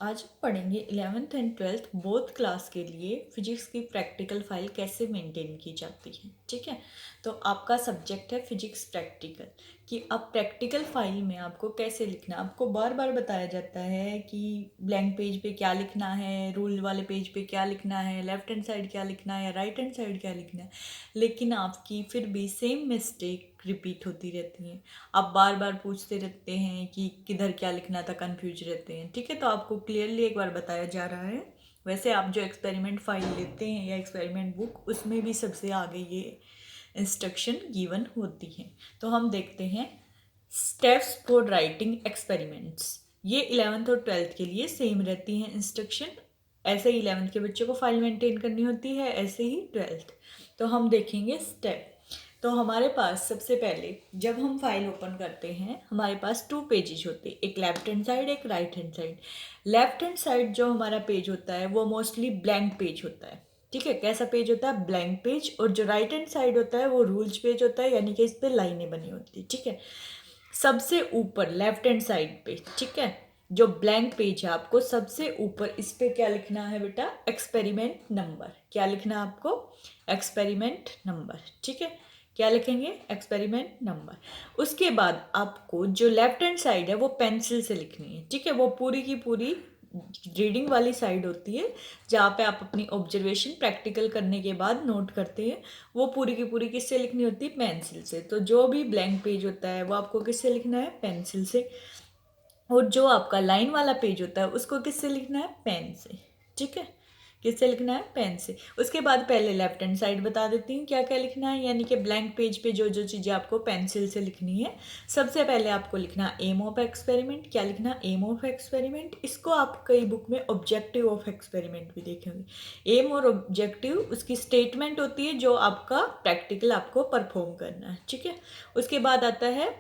आज हम पढ़ेंगे 11th and 12th both class के लिए फिजिक्स की प्रैक्टिकल फाइल कैसे मेंटेन की जाती है। ठीक है, तो आपका सब्जेक्ट है फिजिक्स प्रैक्टिकल कि अब प्रैक्टिकल फाइल में आपको कैसे लिखना है। आपको बार बार बताया जाता है कि ब्लैंक पेज पे क्या लिखना है, रूल वाले पेज पे क्या लिखना है, लेफ्ट हैंड साइड क्या लिखना है या राइट हैंड साइड क्या लिखना है, लेकिन आपकी फिर भी सेम मिस्टेक रिपीट होती रहती है। आप बार बार पूछते रहते हैं कि किधर क्या लिखना था, कंफ्यूज रहते हैं। ठीक है, तो आपको क्लियरली एक बार बताया जा रहा है। वैसे आप जो एक्सपेरिमेंट फाइल लेते हैं या एक्सपेरिमेंट बुक, उसमें भी सबसे आगे ये इंस्ट्रक्शन गिवन होती है। तो हम देखते हैं स्टेप्स फॉर राइटिंग एक्सपेरिमेंट्स। ये 11th और 12th के लिए सेम रहती हैं इंस्ट्रक्शन। ऐसे ही 11th के बच्चों को फाइल मेंटेन करनी होती है, ऐसे ही 12th। तो हम देखेंगे स्टेप। तो हमारे पास सबसे पहले जब हम फाइल ओपन करते हैं, हमारे पास 2 पेजेज होते हैं, एक लेफ्ट हैंड साइड एक right hand side. Left hand side जो हमारा पेज होता है वो मोस्टली ब्लैंक पेज होता है। ठीक है, कैसा पेज होता है? Blank page. और जो राइट हैंड साइड होता है वो रूल्स पेज होता है, यानी कि इस पर लाइनें बनी होती है। ठीक है, सबसे ऊपर लेफ्ट हैंड साइड पे, ठीक है, जो ब्लैंक पेज है, आपको सबसे ऊपर इस पे क्या लिखना है बेटा? Experiment number. क्या लिखना है आपको? Experiment number. ठीक है, क्या लिखेंगे? Experiment number. उसके बाद आपको जो लेफ्ट हैंड साइड है वो पेंसिल से लिखनी है। ठीक है, वो पूरी की पूरी रीडिंग वाली साइड होती है, जहाँ पे आप अपनी ऑब्जर्वेशन प्रैक्टिकल करने के बाद नोट करते हैं। वो पूरी की पूरी किससे लिखनी होती है? पेंसिल से। तो जो भी ब्लैंक पेज होता है वो आपको किससे लिखना है? पेंसिल से। और जो आपका लाइन वाला पेज होता है उसको किससे लिखना है? पेन से। ठीक है, किससे लिखना है? पेन से। उसके बाद पहले लेफ्ट हैंड साइड बता देती हूँ क्या क्या लिखना है, यानी कि ब्लैंक पेज पे जो जो चीज़ें आपको पेंसिल से लिखनी है। सबसे पहले आपको लिखना एम ऑफ एक्सपेरिमेंट। क्या लिखना? Aim of experiment. इसको आप कई बुक में ऑब्जेक्टिव ऑफ एक्सपेरिमेंट भी देखेंगे। एम और ऑब्जेक्टिव उसकी स्टेटमेंट होती है जो आपका प्रैक्टिकल आपको परफॉर्म करना है। ठीक है, उसके बाद आता है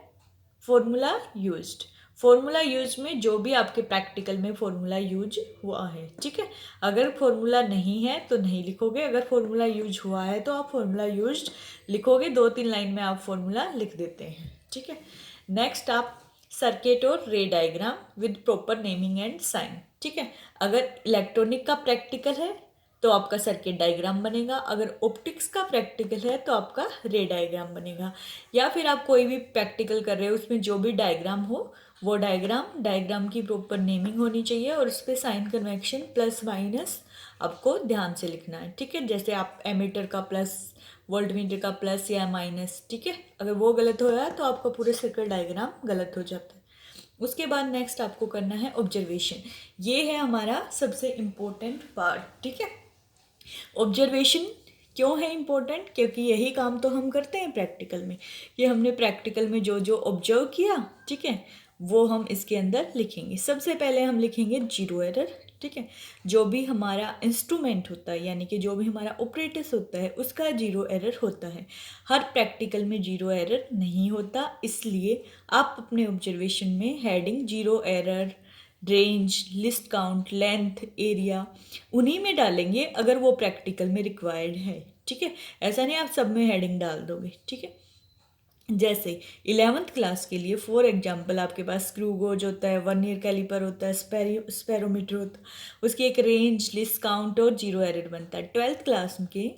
फॉर्मूला यूज्ड। फॉर्मूला यूज में जो भी आपके प्रैक्टिकल में फॉर्मूला यूज हुआ है। ठीक है, अगर फॉर्मूला नहीं है तो नहीं लिखोगे, अगर फॉर्मूला यूज हुआ है तो आप फॉर्मूला यूज्ड लिखोगे। 2-3 लाइन में आप फॉर्मूला लिख देते हैं। ठीक है, नेक्स्ट आप सर्किट और ray diagram with proper naming and sign. ठीक है, अगर इलेक्ट्रॉनिक का प्रैक्टिकल है तो आपका सर्किट डायग्राम बनेगा, अगर ऑप्टिक्स का प्रैक्टिकल है तो आपका रे डायग्राम बनेगा। या फिर आप कोई भी प्रैक्टिकल कर रहे हो, उसमें जो भी डायग्राम हो वो डायग्राम की प्रॉपर नेमिंग होनी चाहिए, और उस पर साइन कन्वेक्शन प्लस माइनस आपको ध्यान से लिखना है। ठीक है, जैसे आप एमीटर का प्लस, वोल्टमीटर का प्लस या माइनस। ठीक है, अगर वो गलत हो रहा है तो आपका पूरा सर्किट डायग्राम गलत हो जाता है। उसके बाद नेक्स्ट आपको करना है ऑब्जर्वेशन। ये है हमारा सबसे इम्पोर्टेंट पार्ट। ठीक है, ऑब्जर्वेशन क्यों है इम्पोर्टेंट? क्योंकि यही काम तो हम करते हैं प्रैक्टिकल में, कि हमने प्रैक्टिकल में जो जो ऑब्जर्व किया, ठीक है, वो हम इसके अंदर लिखेंगे। सबसे पहले हम लिखेंगे जीरो एरर। ठीक है, जो भी हमारा इंस्ट्रूमेंट होता है, यानी कि जो भी हमारा ऑपरेटस होता है, उसका जीरो एरर होता है। हर प्रैक्टिकल में जीरो एरर नहीं होता, इसलिए आप अपने ऑब्जर्वेशन में heading zero error, range, list count, length, area उन्हीं में डालेंगे अगर वो प्रैक्टिकल में रिक्वायर्ड है। ठीक है, ऐसा नहीं आप सब में हेडिंग डाल दोगे। ठीक है, जैसे 11th क्लास के लिए फॉर एग्जांपल आपके पास स्क्रू गोज होता है, वर्नियर कैलिपर होता है, स्पेरोमीटर होता है, उसकी एक रेंज, लिस्ट काउंट और जीरो एरर बनता है। 12th क्लास के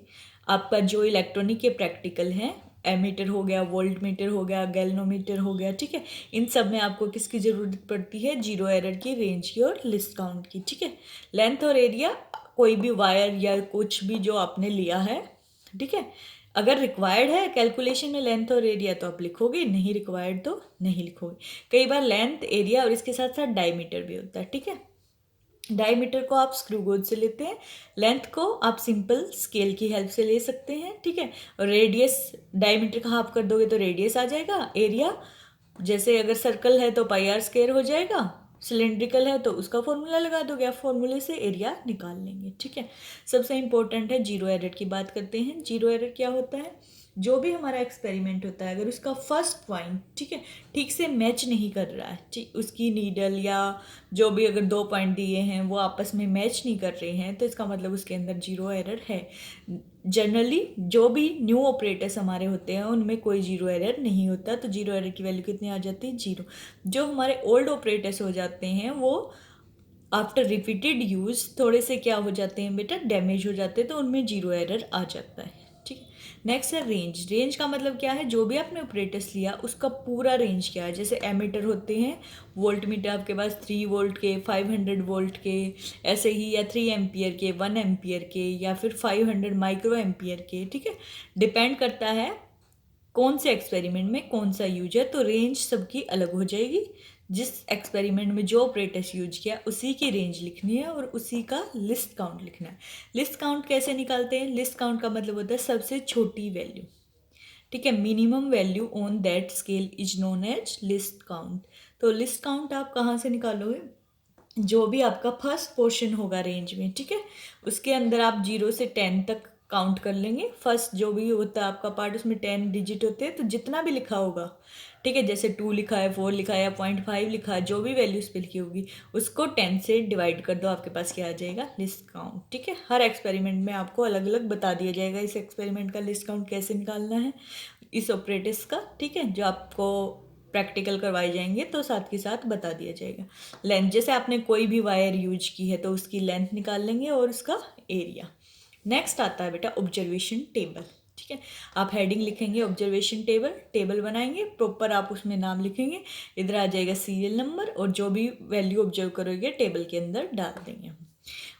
आपका जो इलेक्ट्रॉनिक के प्रैक्टिकल हैं, एमीटर हो गया, वोल्ट मीटर हो गया, गैल्वनोमीटर हो गया। ठीक है, इन सब में आपको किसकी ज़रूरत पड़ती है? जीरो एरर की, रेंज की और लिस्ट काउंट की। ठीक है, लेंथ और एरिया कोई भी वायर या कुछ भी जो आपने लिया है। ठीक है, अगर रिक्वायर्ड है कैलकुलेशन में लेंथ और एरिया तो आप लिखोगे, नहीं रिक्वायर्ड तो नहीं लिखोगे। कई बार लेंथ, एरिया और इसके साथ साथ डायमीटर भी होता है। ठीक है, डायमीटर को आप स्क्रू गोज से लेते हैं, लेंथ को आप सिंपल स्केल की हेल्प से ले सकते हैं। ठीक है, और रेडियस, डायमीटर का हाफ कर दोगे तो रेडियस आ जाएगा। एरिया जैसे अगर सर्कल है तो पाई आर स्क्वायर हो जाएगा, सिलेंड्रिकल है तो उसका फॉर्मूला लगा दोगे, आप फॉर्मूले से एरिया निकाल लेंगे। ठीक है, सबसे इंपॉर्टेंट है जीरो एरर की बात करते हैं। जीरो एरर क्या होता है? जो भी हमारा एक्सपेरिमेंट होता है, अगर उसका फर्स्ट पॉइंट, ठीक है, ठीक से मैच नहीं कर रहा है, ठीक, उसकी नीडल या जो भी अगर 2 पॉइंट दिए हैं वो आपस में मैच नहीं कर रहे हैं, तो इसका मतलब उसके अंदर जीरो एरर है। जनरली जो भी न्यू ऑपरेटर्स हमारे होते हैं उनमें कोई जीरो एरर नहीं होता, तो जीरो एरर की वैल्यू कितनी आ जाती है? जीरो। जो हमारे ओल्ड ऑपरेटर्स हो जाते हैं वो आफ्टर रिपीटेड यूज थोड़े से क्या हो जाते हैं बेटा, डैमेज हो जाते हैं, तो उनमें जीरो एरर आ जाता है। ठीक है। नेक्स्ट है रेंज। रेंज का मतलब क्या है, जो भी आपने ऑपरेटर्स लिया उसका पूरा रेंज क्या है। जैसे एमीटर होते हैं, वोल्ट मीटर आपके पास 3 वोल्ट के, 500 वोल्ट के, ऐसे ही, या 3 एम्पियर के, 1 एम्पियर के, या फिर 500 माइक्रो एम्पियर के। ठीक है, डिपेंड करता है कौन से एक्सपेरिमेंट में कौन सा यूज है, तो रेंज सबकी अलग हो जाएगी। जिस एक्सपेरिमेंट में जो ऑपरेटर्स यूज किया उसी की रेंज लिखनी है और उसी का लिस्ट काउंट लिखना है। लिस्ट काउंट कैसे निकालते हैं, लिस्ट काउंट का मतलब होता है सबसे छोटी वैल्यू। ठीक है, minimum value on that scale is known as least count. तो लिस्ट काउंट आप कहाँ से निकालोगे, जो भी आपका फर्स्ट पोर्शन होगा रेंज में, ठीक है, उसके अंदर आप 0 से 10 तक काउंट कर लेंगे। फर्स्ट जो भी होता है आपका पार्ट, उसमें 10 डिजिट होते हैं, तो जितना भी लिखा होगा, ठीक है, जैसे 2 लिखा है, 4 लिखा है, या 0.5 लिखा है, जो भी वैल्यू उस पर लिखी होगी उसको 10 से डिवाइड कर दो, आपके पास क्या आ जाएगा, लिस्ट काउंट। ठीक है, हर एक्सपेरिमेंट में आपको अलग अलग बता दिया जाएगा इस एक्सपेरिमेंट का लिस्ट काउंट कैसे निकालना है, इस ऑपरेटर्स का। ठीक है, जो आपको प्रैक्टिकल करवाए जाएंगे तो साथ के साथ बता दिया जाएगा। लेंथ, जैसे आपने कोई भी वायर यूज की है तो उसकी लेंथ निकाल लेंगे और उसका एरिया। नेक्स्ट आता है बेटा ऑब्जर्वेशन टेबल। ठीक है, आप हेडिंग लिखेंगे ऑब्जर्वेशन टेबल, टेबल बनाएंगे प्रॉपर, आप उसमें नाम लिखेंगे, इधर आ जाएगा सीरियल नंबर, और जो भी वैल्यू ऑब्जर्व करोगे टेबल के अंदर डाल देंगे।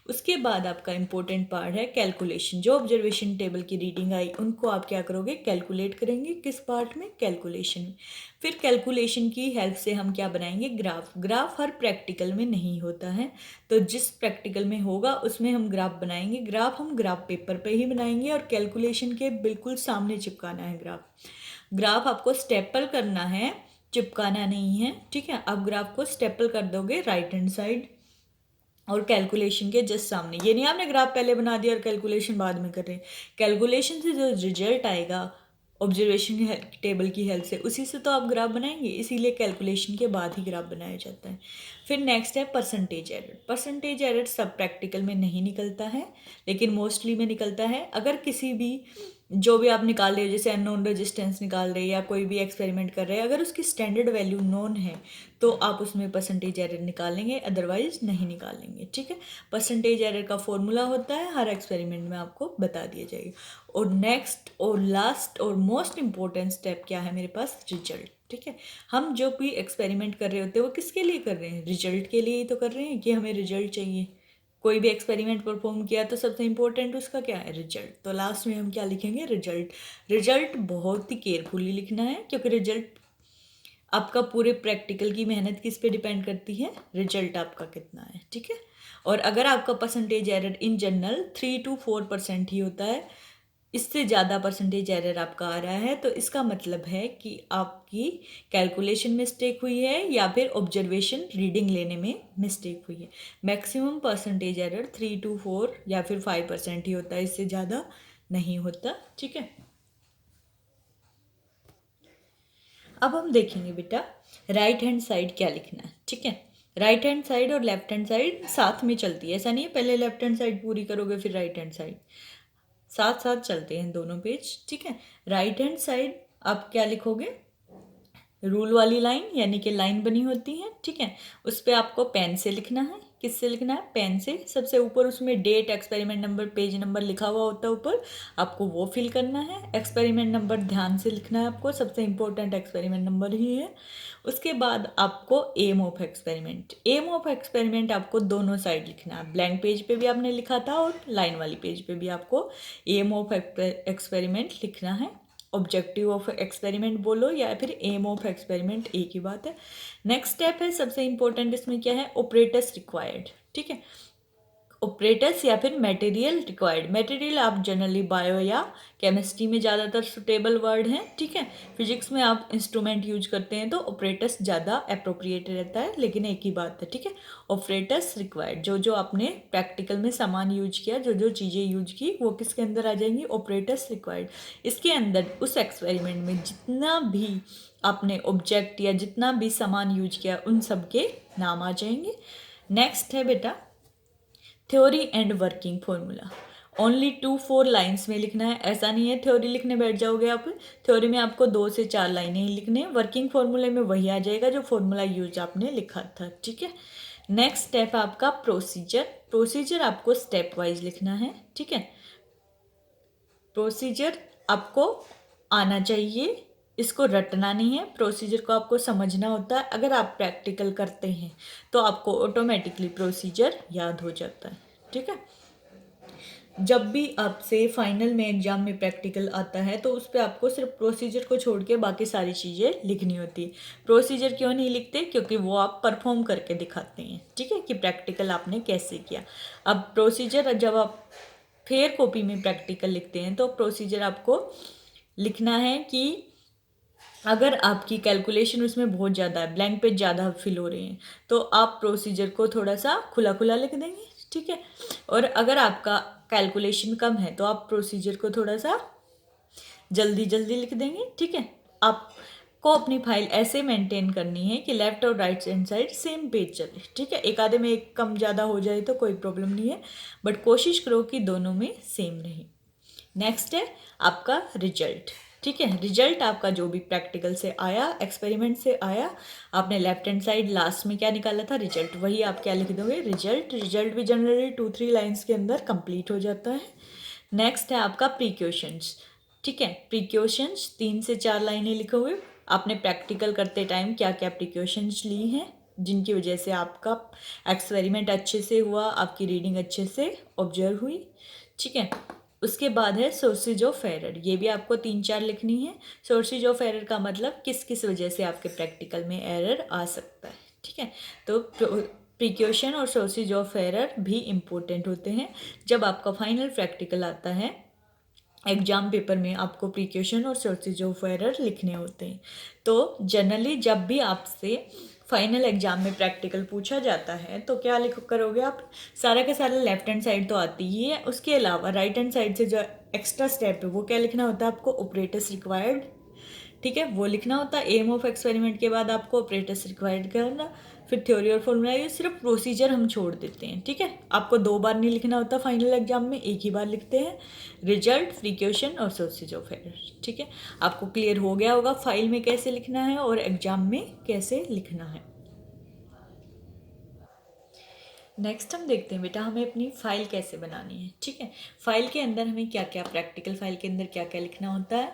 उसके बाद आपका इंपॉर्टेंट पार्ट है कैलकुलेशन। जो ऑब्जर्वेशन टेबल की रीडिंग आई उनको आप क्या करोगे, कैलकुलेट करेंगे। किस पार्ट में, कैलकुलेशन में। फिर कैलकुलेशन की हेल्प से हम क्या बनाएंगे, ग्राफ। ग्राफ हर प्रैक्टिकल में नहीं होता है, तो जिस प्रैक्टिकल में होगा उसमें हम ग्राफ बनाएंगे। ग्राफ हम ग्राफ पेपर पे ही बनाएंगे और कैलकुलेशन के बिल्कुल सामने चिपकाना है ग्राफ। ग्राफ आपको स्टेपल करना है, चिपकाना नहीं है। ठीक है, आप ग्राफ को स्टेपल कर दोगे राइट हैंड साइड और कैलकुलेशन के जस्ट सामने। ये नहीं आपने ग्राफ पहले बना दिया और कैलकुलेशन बाद में कर रहे हैं। कैलकुलेशन से जो रिजल्ट आएगा ऑब्जर्वेशन टेबल की हेल्प से, उसी से तो आप ग्राफ बनाएंगे, इसीलिए कैलकुलेशन के बाद ही ग्राफ बनाया जाता है। फिर नेक्स्ट है परसेंटेज एरर। परसेंटेज एरर सब प्रैक्टिकल में नहीं निकलता है, लेकिन मोस्टली में निकलता है। अगर किसी भी जो भी आप निकाल रहे हो, जैसे अननोन रेजिस्टेंस निकाल रहे हैं या कोई भी एक्सपेरिमेंट कर रहे हैं, अगर उसकी स्टैंडर्ड वैल्यू नोन है तो आप उसमें परसेंटेज एरर निकालेंगे, अदरवाइज नहीं निकालेंगे। ठीक है, परसेंटेज एरर का फॉर्मूला होता है, हर एक्सपेरिमेंट में आपको बता दिया जाएगा। और नेक्स्ट और लास्ट और मोस्ट इंपॉर्टेंट स्टेप क्या है मेरे पास, रिजल्ट। ठीक है, हम जो भी एक्सपेरिमेंट कर रहे होते हैं वो किसके लिए कर रहे हैं, रिजल्ट के लिए ही तो कर रहे हैं कि हमें रिजल्ट चाहिए। कोई भी एक्सपेरिमेंट परफॉर्म किया तो सबसे इंपॉर्टेंट उसका क्या है, रिजल्ट। तो लास्ट में हम क्या लिखेंगे, रिजल्ट। रिजल्ट बहुत ही केयरफुली लिखना है, क्योंकि रिजल्ट आपका पूरे प्रैक्टिकल की मेहनत किस पे डिपेंड करती है, रिजल्ट आपका कितना है। ठीक है, और अगर आपका percentage error in general 3 to 4% ही होता है, इससे ज़्यादा परसेंटेज एरर आपका आ रहा है, तो इसका मतलब है कि आपकी कैलकुलेशन मिस्टेक हुई है या फिर ऑब्जर्वेशन रीडिंग लेने में मिस्टेक हुई है। मैक्सिमम परसेंटेज एरर 3 to 4 या फिर 5% ही होता है, इससे ज़्यादा नहीं होता। ठीक है, अब हम देखेंगे बेटा राइट हैंड साइड क्या लिखना है। ठीक है, राइट हैंड साइड और लेफ्ट हैंड साइड साथ में चलती है, ऐसा नहीं है पहले लेफ्ट हैंड साइड पूरी करोगे फिर राइट हैंड साइड, साथ साथ चलते हैं दोनों पेज। ठीक है, राइट हैंड साइड आप क्या लिखोगे, रूल वाली लाइन, यानी कि लाइन बनी होती है। ठीक है, उस पर आपको पेन से लिखना है। किससे लिखना है, पेन से। सबसे ऊपर उसमें date, experiment number, page number लिखा हुआ होता है ऊपर, आपको वो फिल करना है। एक्सपेरिमेंट नंबर ध्यान से लिखना है आपको, सबसे इंपॉर्टेंट एक्सपेरिमेंट नंबर ही है। उसके बाद आपको aim of experiment. Aim of experiment आपको दोनों साइड लिखना है, ब्लैंक पेज पे भी आपने लिखा था और लाइन वाली पेज पे भी आपको एम ऑफ एक्सपेरिमेंट लिखना है। ऑब्जेक्टिव ऑफ एक्सपेरिमेंट बोलो या फिर एम ऑफ एक्सपेरिमेंट, एक ही बात है। नेक्स्ट स्टेप है सबसे इंपॉर्टेंट, इसमें क्या है, ऑपरेटर्स रिक्वायर्ड। ठीक है, ऑपरेटर्स या फिर मटेरियल रिक्वायर्ड। मटेरियल आप जनरली बायो या केमिस्ट्री में ज़्यादातर सुटेबल वर्ड हैं। ठीक है, फिजिक्स में आप इंस्ट्रूमेंट यूज करते हैं तो ऑपरेटर्स ज़्यादा अप्रोप्रिएट रहता है, लेकिन एक ही बात है। ठीक है, ऑपरेटर्स रिक्वायर्ड, जो जो आपने प्रैक्टिकल में सामान यूज किया, जो जो चीज़ें यूज की, वो किसके अंदर आ जाएंगी, ऑपरेटर्स रिक्वायर्ड। इसके अंदर उस एक्सपेरिमेंट में जितना भी आपने ऑब्जेक्ट या जितना भी सामान यूज किया उन सब के नाम आ जाएंगे। नेक्स्ट है बेटा theory and working formula. Only 2-4 lines में लिखना है, ऐसा नहीं है थ्योरी लिखने बैठ जाओगे आप। थ्योरी में आपको 2 से 4 लाइनें ही लिखने हैं। वर्किंग फॉर्मूले में वही आ जाएगा जो फॉर्मूला यूज आपने लिखा था। ठीक है, नेक्स्ट स्टेप आपका प्रोसीजर। प्रोसीजर आपको स्टेप वाइज लिखना है, ठीक है। प्रोसीजर आपको आना चाहिए, इसको रटना नहीं है, प्रोसीजर को आपको समझना होता है। अगर आप प्रैक्टिकल करते हैं तो आपको ऑटोमेटिकली प्रोसीजर याद हो जाता है, ठीक है। जब भी आपसे फाइनल में एग्जाम में प्रैक्टिकल आता है तो उस पर आपको सिर्फ प्रोसीजर को छोड़ के बाकी सारी चीज़ें लिखनी होती है। प्रोसीजर क्यों नहीं लिखते? क्योंकि वो आप परफॉर्म करके दिखाते हैं, ठीक है, कि प्रैक्टिकल आपने कैसे किया। अब प्रोसीजर जब आप फेयर कॉपी में प्रैक्टिकल लिखते हैं तो प्रोसीजर आपको लिखना है कि अगर आपकी कैलकुलेशन उसमें बहुत ज़्यादा है, ब्लैंक पेज ज़्यादा फिल हो रहे हैं, तो आप प्रोसीजर को थोड़ा सा खुला खुला लिख देंगे, ठीक है। और अगर आपका कैलकुलेशन कम है तो आप प्रोसीजर को थोड़ा सा जल्दी जल्दी लिख देंगे, ठीक है। आपको अपनी फाइल ऐसे मेंटेन करनी है कि लेफ्ट और right hand side same page चले, ठीक है। एक आधे में एक कम ज़्यादा हो जाए तो कोई प्रॉब्लम नहीं है, बट कोशिश करो कि दोनों में सेम रहे। नेक्स्ट है आपका रिजल्ट, ठीक है। रिजल्ट आपका जो भी प्रैक्टिकल से आया, एक्सपेरिमेंट से आया, आपने लेफ्ट हैंड साइड लास्ट में क्या निकाला था, रिजल्ट, वही आप क्या लिख दोगे, रिजल्ट। रिजल्ट भी जनरली 2-3 लाइन्स के अंदर कंप्लीट हो जाता है। नेक्स्ट है आपका प्रिकॉशंस, ठीक है। प्रिकॉशंस 3 से 4 लाइनें लिखोगे, आपने प्रैक्टिकल करते टाइम क्या क्या प्रिकॉशंस ली हैं जिनकी वजह से आपका एक्सपेरिमेंट अच्छे से हुआ, आपकी रीडिंग अच्छे से ऑब्जर्व हुई, ठीक है। उसके बाद है सोर्सेज ऑफ एरर, ये भी आपको 3-4 लिखनी है। सोर्सेज ऑफ एरर का मतलब किस किस वजह से आपके प्रैक्टिकल में एरर आ सकता है, ठीक है। तो प्रिकॉशन और सोर्सेज ऑफ एरर भी इम्पोर्टेंट होते हैं। जब आपका फाइनल प्रैक्टिकल आता है एग्जाम पेपर में, आपको प्रिकॉशन और सोर्सेज ऑफ एरर लिखने होते हैं। तो जनरली जब भी आपसे फाइनल एग्जाम में प्रैक्टिकल पूछा जाता है तो क्या लिख करोगे आप, सारा के सारा लेफ्ट हैंड साइड तो आती ही है, उसके अलावा राइट हैंड साइड से जो एक्स्ट्रा स्टेप है वो क्या लिखना होता है आपको, ऑपरेटर्स रिक्वायर्ड, ठीक है, वो लिखना होता है। एम ऑफ एक्सपेरिमेंट के बाद आपको ऑपरेटर्स रिक्वायर्ड करना, फिर थ्योरी और फॉर्मूला, ये सिर्फ प्रोसीजर हम छोड़ देते हैं, ठीक है। आपको 2 बार नहीं लिखना होता फाइनल एग्जाम में, एक ही बार लिखते हैं, रिजल्ट, प्रिकॉशन और सोर्सेज ऑफ एरर, ठीक है। आपको क्लियर हो गया होगा फाइल में कैसे लिखना है और एग्जाम में कैसे लिखना है। नेक्स्ट हम देखते हैं बेटा हमें अपनी फाइल कैसे बनानी है, ठीक है। फाइल के अंदर हमें क्या क्या, प्रैक्टिकल फाइल के अंदर क्या क्या लिखना होता है।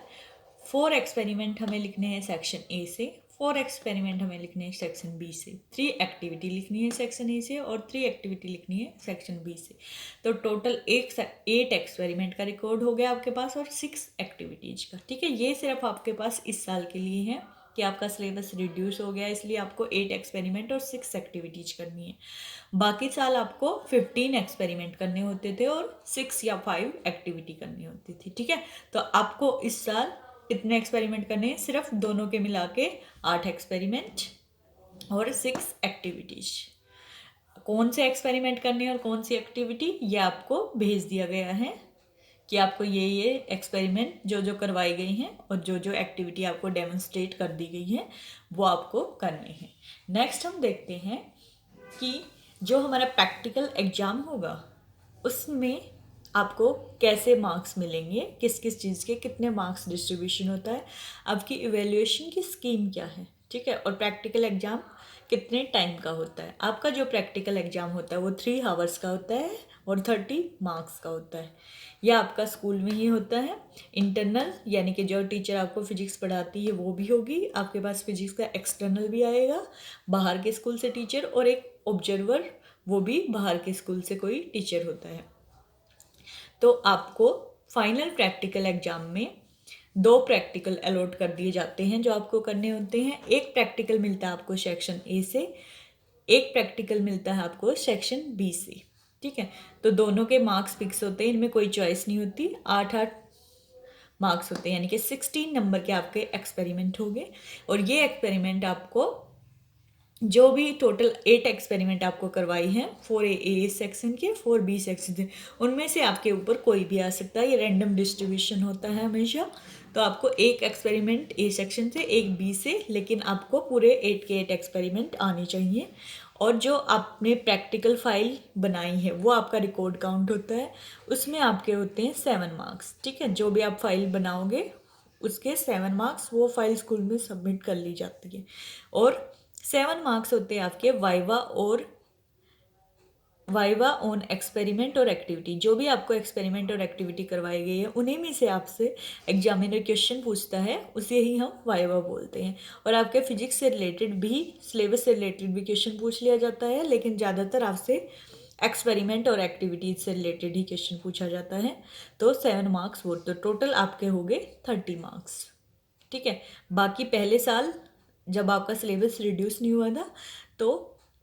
4 एक्सपेरिमेंट हमें लिखने हैं सेक्शन ए से, 4 एक्सपेरिमेंट हमें लिखने हैं सेक्शन बी से, 3 एक्टिविटी लिखनी है सेक्शन ए से और 3 एक्टिविटी लिखनी है सेक्शन बी से। तो टोटल 8 एक्सपेरिमेंट का रिकॉर्ड हो गया आपके पास और 6 एक्टिविटीज का, ठीक है। ये सिर्फ आपके पास इस साल के लिए है कि आपका सिलेबस रिड्यूस हो गया, इसलिए आपको 8 एक्सपेरिमेंट और 6 एक्टिविटीज करनी है। बाकी साल आपको 15 एक्सपेरिमेंट करने होते थे और 6 या 5 एक्टिविटी करनी होती थी, ठीक है। तो आपको इस साल कितने एक्सपेरिमेंट करने हैं, सिर्फ दोनों के मिला के 8 एक्सपेरिमेंट और 6 एक्टिविटीज। कौन से एक्सपेरिमेंट करने हैं और कौन सी एक्टिविटी, ये आपको भेज दिया गया है कि आपको ये एक्सपेरिमेंट जो जो करवाई गई हैं और जो जो एक्टिविटी आपको डेमोन्स्ट्रेट कर दी गई है वो आपको करनी है। नेक्स्ट हम देखते हैं कि जो हमारा प्रैक्टिकल एग्जाम होगा उसमें आपको कैसे मार्क्स मिलेंगे, किस किस चीज़ के कितने मार्क्स डिस्ट्रीब्यूशन होता है, आपकी इवैल्यूएशन की स्कीम क्या है, ठीक है। और प्रैक्टिकल एग्जाम कितने टाइम का होता है। आपका जो प्रैक्टिकल एग्जाम होता है वो 3 आवर्स का होता है और 30 मार्क्स का होता है। यह आपका स्कूल में ही होता है। इंटरनल यानी कि जो टीचर आपको फिजिक्स पढ़ाती है वो भी होगी, आपके पास फिजिक्स का एक्सटर्नल भी आएगा बाहर के स्कूल से टीचर, और एक ऑब्जर्वर, वो भी बाहर के स्कूल से कोई टीचर होता है। तो आपको फाइनल प्रैक्टिकल एग्जाम में 2 प्रैक्टिकल अलॉट कर दिए जाते हैं जो आपको करने होते हैं। एक प्रैक्टिकल मिलता है आपको सेक्शन ए से, एक प्रैक्टिकल मिलता है आपको सेक्शन बी से, ठीक है। तो दोनों के मार्क्स फिक्स होते हैं, इनमें कोई चॉइस नहीं होती। 8-8 मार्क्स होते हैं, यानी कि 16 नंबर के आपके एक्सपेरिमेंट होंगे। और ये एक्सपेरिमेंट आपको जो भी टोटल 8 एक्सपेरिमेंट आपको करवाई हैं, 4 ए सेक्शन के, 4 बी सेक्शन के, उनमें से आपके ऊपर कोई भी आ सकता है। ये रैंडम डिस्ट्रीब्यूशन होता है हमेशा। तो आपको एक एक्सपेरिमेंट ए सेक्शन से, एक बी से, लेकिन आपको पूरे 8 के 8 एक्सपेरिमेंट आने चाहिए। और जो आपने प्रैक्टिकल फाइल बनाई है वो आपका रिकॉर्ड काउंट होता है, उसमें आपके होते हैं 7 मार्क्स, ठीक है। जो भी आप फाइल बनाओगे उसके 7 मार्क्स, वो फाइल स्कूल में सबमिट कर ली जाती है। और 7 मार्क्स होते हैं आपके वाइवा और वाइवा ऑन एक्सपेरिमेंट और एक्टिविटी, जो भी आपको एक्सपेरिमेंट और एक्टिविटी करवाई गई है उन्हीं में से आपसे एग्जामिनर क्वेश्चन पूछता है, उसे ही हम वाइवा बोलते हैं। और आपके फिजिक्स से रिलेटेड भी, सिलेबस से रिलेटेड भी क्वेश्चन पूछ लिया जाता है, लेकिन ज़्यादातर आपसे एक्सपेरिमेंट और एक्टिविटीज से रिलेटेड ही क्वेश्चन पूछा जाता है। तो 7 मार्क्स वो, तो टोटल आपके हो गए 30 मार्क्स। ठीक है। बाकी पहले साल जब आपका सिलेबस रिड्यूस नहीं हुआ था तो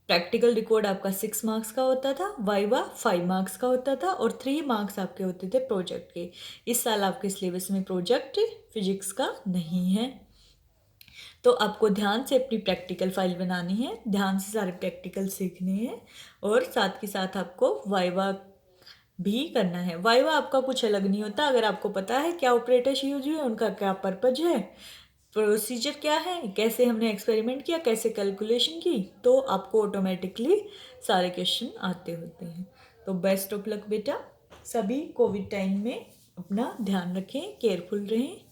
प्रैक्टिकल रिकॉर्ड आपका 6 मार्क्स का होता था, वाइवा 5 मार्क्स का होता था, और 3 मार्क्स आपके होते थे प्रोजेक्ट के। इस साल आपके सिलेबस में प्रोजेक्ट फिजिक्स का नहीं है। तो आपको ध्यान से अपनी प्रैक्टिकल फाइल बनानी है, ध्यान से सारे प्रैक्टिकल सीखने हैं, और साथ के साथ आपको वाइवा भी करना है। वाइवा आपका कुछ अलग नहीं होता, अगर आपको पता है क्या ऑपरेटर्स यूज हुए, उनका क्या पर्पज है, प्रोसीजर क्या है, कैसे हमने एक्सपेरिमेंट किया, कैसे कैलकुलेशन की, तो आपको ऑटोमेटिकली सारे क्वेश्चन आते होते हैं। तो बेस्ट ऑफ लक बेटा, सभी कोविड टाइम में अपना ध्यान रखें, केयरफुल रहें।